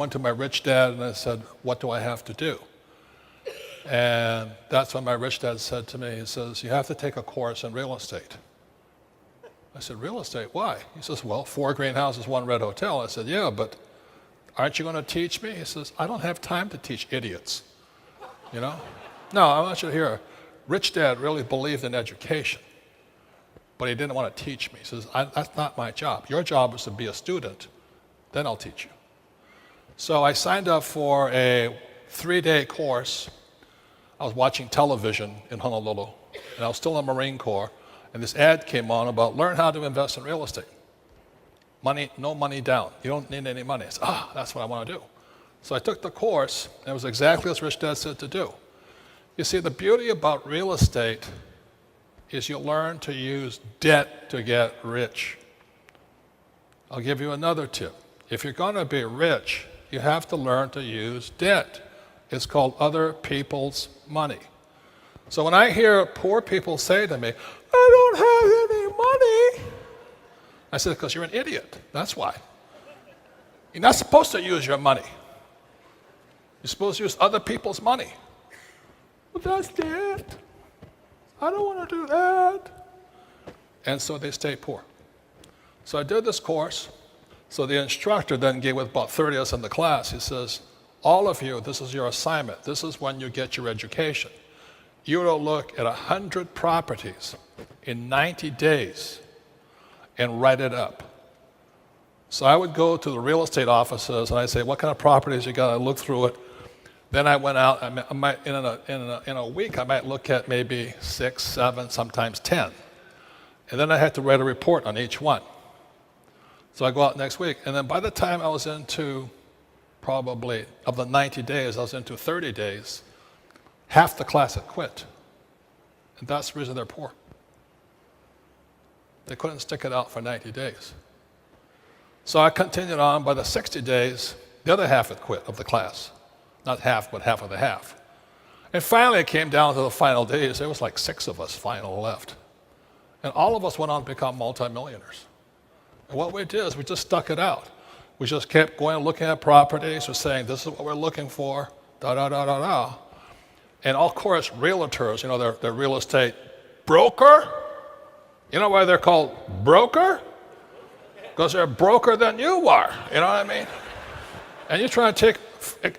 went to my rich dad and I said, what do I have to do? And that's when my rich dad said to me, he says, you have to take a course in real estate. I said, real estate, why? He says, well, 4 greenhouses, 1 red hotel. I said, yeah, but aren't you going to teach me? He says, I don't have time to teach idiots, you know? No, I want you to hear, rich dad really believed in education, but he didn't want to teach me. He says, that's not my job. Your job is to be a student, then I'll teach you. So I signed up for a 3-day course. I was watching television in Honolulu, and I was still in the Marine Corps, and this ad came on about learn how to invest in real estate. Money, no money down. You don't need any money. I said, that's what I want to do. So I took the course, and it was exactly as Rich Dad said to do. You see, the beauty about real estate is you learn to use debt to get rich. I'll give you another tip. If you're going to be rich, you have to learn to use debt. It's called other people's money. So when I hear poor people say to me, I don't have any money, I said, because you're an idiot. That's why. You're not supposed to use your money. You're supposed to use other people's money. Well, that's debt. I don't want to do that. And so they stay poor. So I did this course. So the instructor then gave, with about 30 of us in the class, he says, all of you, this is your assignment. This is when you get your education. You will look at 100 properties in 90 days and write it up. So I would go to the real estate offices and I'd say, what kind of properties you got? I look through it. Then I went out, I might, in a week, I might look at maybe 6, 7, sometimes 10. And then I had to write a report on each one. So I go out next week, and then by the time I was into probably, of the 90 days, I was into 30 days, half the class had quit. And that's the reason they're poor. They couldn't stick it out for 90 days. So I continued on. By the 60 days, the other half had quit of the class. Not half, but half of the half. And finally it came down to the final days. There was like 6 of us final left. And all of us went on to become multimillionaires. And what we did is we just stuck it out. We just kept going and looking at properties. We're saying, this is what we're looking for, da-da-da-da-da. And of course, realtors, you know, they're real estate broker. You know why they're called broker? Because they're broker than you are, you know what I mean? And you try to take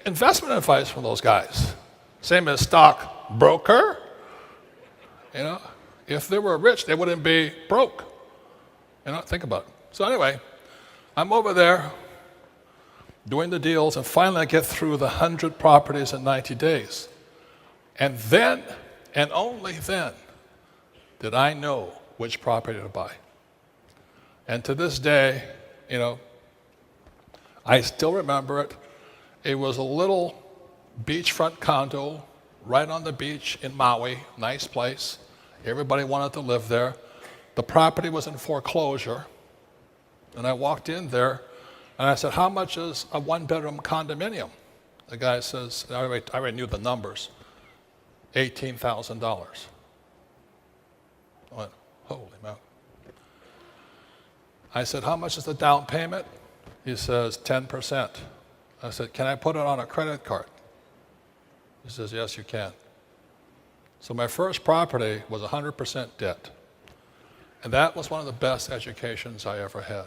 investment advice from those guys. Same as stock broker. You know, if they were rich, they wouldn't be broke. You know, think about it. So anyway, I'm over there doing the deals, and finally I get through the 100 properties in 90 days. And then, and only then, did I know which property to buy. And to this day, you know, I still remember it. It was a little beachfront condo right on the beach in Maui, nice place. Everybody wanted to live there. The property was in foreclosure. And I walked in there and I said, how much is a 1-bedroom condominium? The guy says, I already knew the numbers, $18,000. I went, holy moly. I said, how much is the down payment? He says, 10%. I said, can I put it on a credit card? He says, yes, you can. So my first property was 100% debt. And that was one of the best educations I ever had.